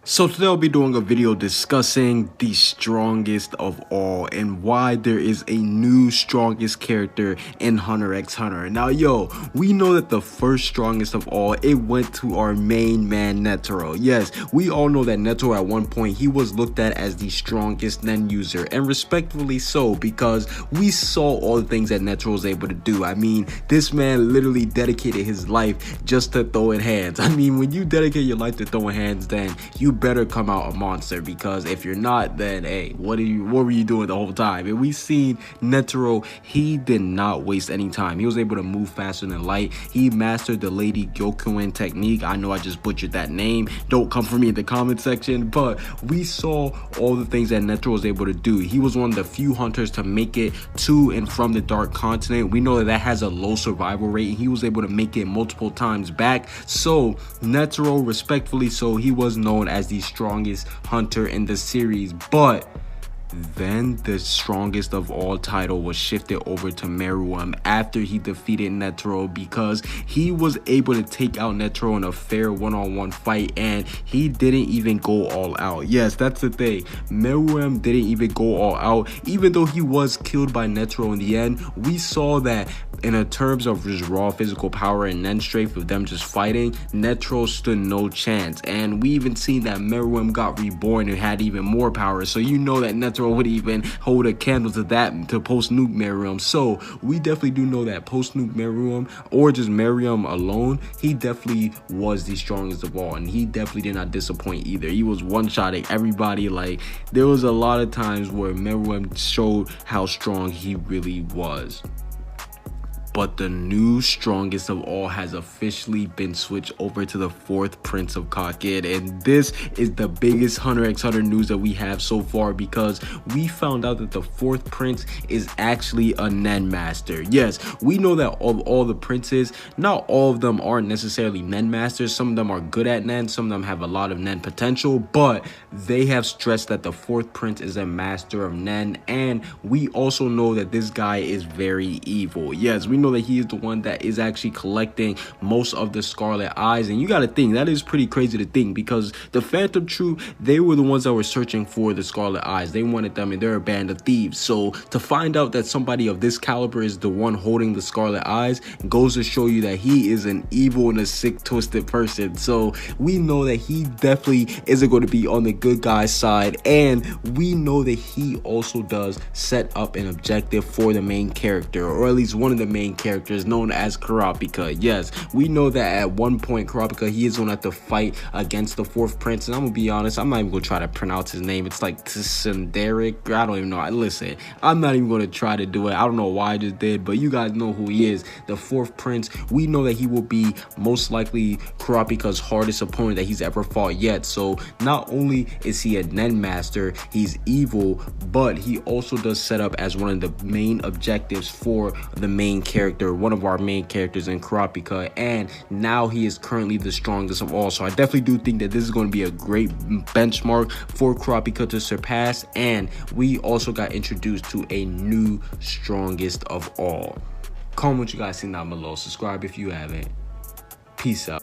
So today I'll be doing a video discussing the strongest of all and why there is a new strongest character in Hunter x Hunter. Now we know that the first strongest of all, it went to our main man Netero. Yes, we all know that Netero at one point, he was looked at as the strongest Nen user, and respectfully so, because we saw all the things that Netero was able to do. I mean, this man literally dedicated his life just to throwing hands. I mean, when you dedicate your life to throwing hands, then you better come out a monster, because if you're not, then hey, what were you doing the whole time? And we seen Netero, he did not waste any time. He was able to move faster than light. He mastered the Lady Gyokuin technique. I know I just butchered that name, don't come for me in the comment section, but we saw all the things that Netero was able to do. He was one of the few hunters to make it to and from the Dark Continent. We know that that has a low survival rate, and he was able to make it multiple times back. So Netero, respectfully so, he was known as the strongest hunter in the series. But then the strongest of all title was shifted over to Meruem after he defeated Netero, because he was able to take out Netero in a fair one-on-one fight, and he didn't even go all out. Yes, that's the thing. Meruem didn't even go all out, even though he was killed by Netero in the end. We saw that in terms of just raw physical power and Nen strength of them just fighting, Netero stood no chance. And we even seen that Meruem got reborn and had even more power, so you know that Netero would even hold a candle to that, to post-nuke Meruem. So we definitely do know that post-nuke Meruem, or just Meruem alone, he definitely was the strongest of all, and he definitely did not disappoint either. He was one-shotting everybody. Like, there was a lot of times where Meruem showed how strong he really was. But the new strongest of all has officially been switched over to the fourth Prince of Kakid, and this is the biggest Hunter x Hunter news that we have so far, because we found out that the fourth prince is actually a Nen master. Yes, we know that of all the princes, not all of them are necessarily Nen masters. Some of them are good at Nen, some of them have a lot of Nen potential, but they have stressed that the fourth prince is a master of Nen. And we also know that this guy is very evil. Yes, we know that he is the one that is actually collecting most of the Scarlet Eyes. And you got to think, that is pretty crazy to think, because the Phantom Troop, they were the ones that were searching for the Scarlet Eyes. They wanted them, and they're a band of thieves. So to find out that somebody of this caliber is the one holding the Scarlet Eyes goes to show you that he is an evil and a sick, twisted person. So we know that he definitely isn't going to be on the good guy's side, and we know that he also does set up an objective for the main character, or at least one of the main characters, known as Kurapika. Yes, we know that at one point Kurapika, he is going to have to fight against the fourth prince, and I'm gonna be honest, I'm not even gonna try to pronounce his name. It's like Tsunderic, I don't even know. Listen, I'm not even gonna try to do it. I don't know why I just did, but you guys know who he is, the fourth prince. We know that he will be most likely Kurapika's hardest opponent that he's ever fought yet. So not only is he a Nen master, he's evil, but he also does set up as one of the main objectives for the main character, one of our main characters in Kurapika, and now he is currently the strongest of all. So I definitely do think that this is going to be a great benchmark for Kurapika to surpass. And we also got introduced to a new strongest of all. Comment what you guys think down below, subscribe if you haven't. Peace out.